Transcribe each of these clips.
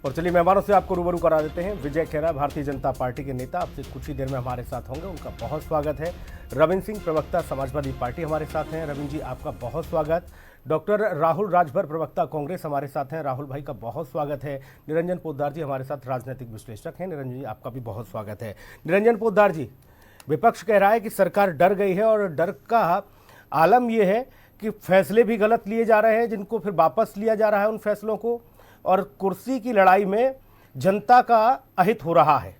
और चलिए मेहमानों से आपको रूबरू करा देते हैं। विजय खेरा भारतीय जनता पार्टी के नेता आपसे कुछ ही देर में हमारे साथ होंगे, उनका बहुत स्वागत है। रविंद्र सिंह प्रवक्ता समाजवादी पार्टी हमारे साथ हैं, रविंद्र जी आपका बहुत स्वागत। डॉक्टर राहुल राजभर प्रवक्ता कांग्रेस हमारे साथ हैं, राहुल भाई का बहुत स्वागत है। निरंजन पोद्दार जी हमारे साथ राजनीतिक विश्लेषक हैं, निरंजन जी आपका भी बहुत स्वागत है। निरंजन पोद्दार जी, विपक्ष कह रहा है कि सरकार डर गई है और डर का आलम यह है कि फैसले भी गलत लिए जा रहे हैं, जिनको फिर वापस लिया जा रहा है उन फैसलों को, और कुर्सी की लड़ाई में जनता का अहित हो रहा है।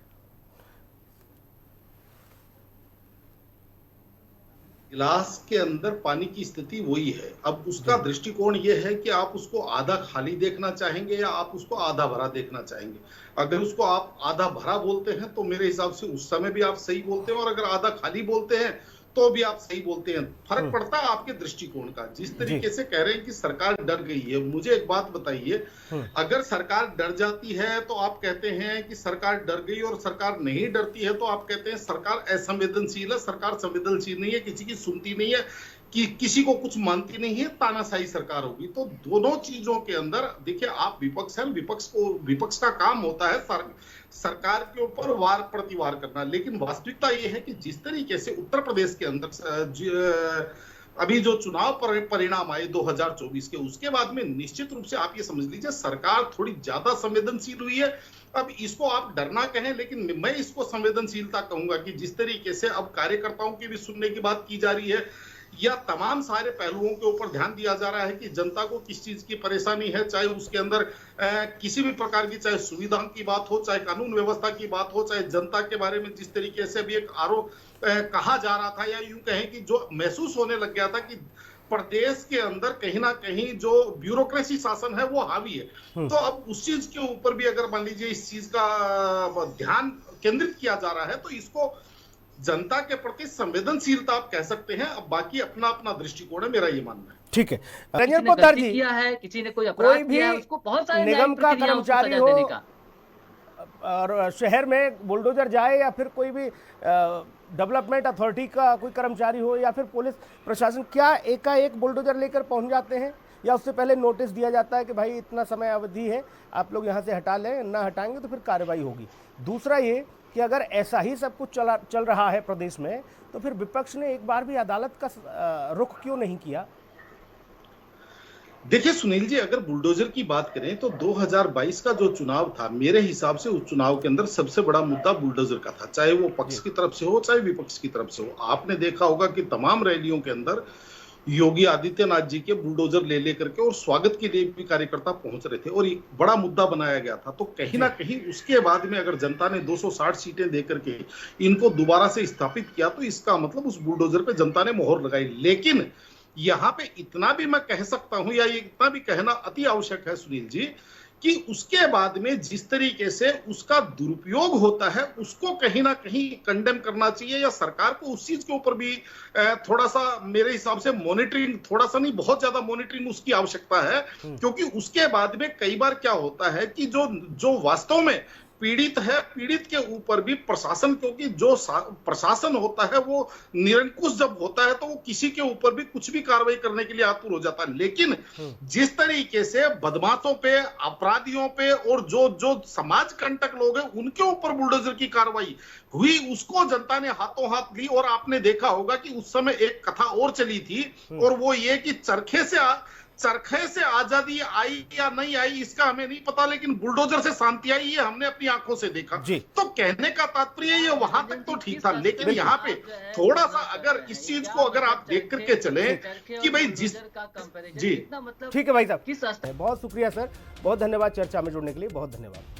गिलास के अंदर पानी की स्थिति वही है। अब उसका दृष्टिकोण ये है कि आप उसको आधा खाली देखना चाहेंगे या आप उसको आधा भरा देखना चाहेंगे। अगर उसको आप आधा भरा बोलते हैं तो मेरे हिसाब से उस समय भी आप सही बोलते हैं, और अगर आधा खाली बोलते हैं तो भी आप सही बोलते हैं। फर्क पड़ता है आपके दृष्टिकोण का। जिस तरीके से कह रहे हैं कि सरकार डर गई है, मुझे एक बात बताइए, अगर सरकार डर जाती है तो आप कहते हैं कि सरकार डर गई, और सरकार नहीं डरती है तो आप कहते हैं सरकार असंवेदनशील है, सरकार संवेदनशील नहीं है, किसी की सुनती नहीं है, कि किसी को कुछ मानती नहीं है, तानाशाही सरकार होगी। तो दोनों चीजों के अंदर देखिए, आप विपक्ष हैं, विपक्ष का काम होता है सरकार के ऊपर वार प्रतिवार करना, लेकिन वास्तविकता यह है कि जिस तरीके से उत्तर प्रदेश के अंदर अभी जो चुनाव परिणाम आए 2024 के, उसके बाद में निश्चित रूप से आप ये समझ लीजिए सरकार थोड़ी ज्यादा संवेदनशील हुई है। अब इसको आप डरना कहें, लेकिन मैं इसको संवेदनशीलता कहूंगा कि जिस तरीके से अब कार्यकर्ताओं की भी सुनने की बात की जा रही है, या तमाम सारे पहलुओं के ऊपर ध्यान दिया जा रहा है कि जनता को किस चीज की परेशानी है, चाहे उसके अंदर किसी भी प्रकार की, चाहे सुविधाओं की बात हो, चाहे कानून व्यवस्था की बात हो, चाहे जनता के बारे में जिस तरीके से भी एक आरोप कहा जा रहा था, या यूं कहें कि जो महसूस होने लग गया था कि प्रदेश के अंदर कहीं ना कहीं जो ब्यूरोक्रेसी शासन है वो हावी है। तो अब उस चीज के ऊपर भी अगर मान लीजिए इस चीज का ध्यान केंद्रित किया जा रहा है, तो इसको जनता के प्रति संवेदनशीलता आप कह सकते हैं। अब बाकी अपना अपना दृष्टिकोण है, मेरा ये मानना है। ठीक है। रंजन पोद्दार जी, किया है, किसी ने कोई अपराध किया है, उसको बहुत सारे निगम का कर्मचारी हो और शहर में बुलडोजर जाए, या फिर कोई भी डेवलपमेंट अथॉरिटी का कोई कर्मचारी हो, या फिर पुलिस प्रशासन, क्या एकाएक बुलडोजर लेकर पहुंच जाते हैं, या उससे पहले नोटिस दिया जाता है कि भाई इतना समय अवधि है, आप लोग यहाँ से हटा लें, ना हटाएंगे तो फिर कार्रवाई होगी। दूसरा ये कि अगर ऐसा ही सब कुछ चल रहा है प्रदेश में, तो फिर विपक्ष ने एक बार भी अदालत का रुख क्यों नहीं किया? देखिए सुनील जी, अगर बुलडोजर की बात करें तो 2022 का जो चुनाव था, मेरे हिसाब से उस चुनाव के अंदर सबसे बड़ा मुद्दा बुलडोजर का था, चाहे वो पक्ष की तरफ से हो चाहे विपक्ष की तरफ से हो। आपने देखा होगा कि तमाम रैलियों के अंदर योगी आदित्यनाथ जी के बुलडोजर ले लेकर के और स्वागत के लिए भी कार्यकर्ता पहुंच रहे थे, और एक बड़ा मुद्दा बनाया गया था। तो कहीं ना कहीं उसके बाद में अगर जनता ने 260 सीटें देकर के इनको दोबारा से स्थापित किया, तो इसका मतलब उस बुलडोजर पे जनता ने मोहर लगाई। लेकिन यहाँ पे इतना भी मैं कह सकता हूं, या ये इतना भी कहना अति आवश्यक है सुनील जी, कि उसके बाद में जिस तरीके से उसका दुरुपयोग होता है, उसको कहीं ना कहीं कंडेम करना चाहिए, या सरकार को उस चीज के ऊपर भी थोड़ा सा मेरे हिसाब से मॉनिटरिंग, थोड़ा सा नहीं बहुत ज्यादा मॉनिटरिंग उसकी आवश्यकता है। क्योंकि उसके बाद में कई बार क्या होता है कि जो वास्तव में पीड़ित है, पीड़ित के ऊपर भी प्रशासन, क्योंकि जो प्रशासन होता है वो निरंकुश जब होता है तो वो किसी के ऊपर भी कुछ भी कार्रवाई करने के लिए आतुर हो जाता है। लेकिन जिस तरीके से बदमाशों पे, अपराधियों पे, और जो समाज कंटक लोग हैं उनके ऊपर बुलडोजर की कार्रवाई हुई, उसको जनता ने हाथों हाथ ली। और आपने देखा होगा कि उस समय एक कथा और चली थी, और वो ये कि चरखे से आजादी आई या नहीं आई इसका हमें नहीं पता, लेकिन बुलडोजर से शांति आई, ये हमने अपनी आंखों से देखा। तो कहने का तात्पर्य ये वहां तक तो ठीक था, लेकिन यहाँ पे थोड़ा सा अगर इस चीज को अगर आप देख करके चले कि भाई जी ठीक है भाई साहब, बहुत शुक्रिया सर, बहुत धन्यवाद चर्चा में जुड़ने के लिए, बहुत धन्यवाद।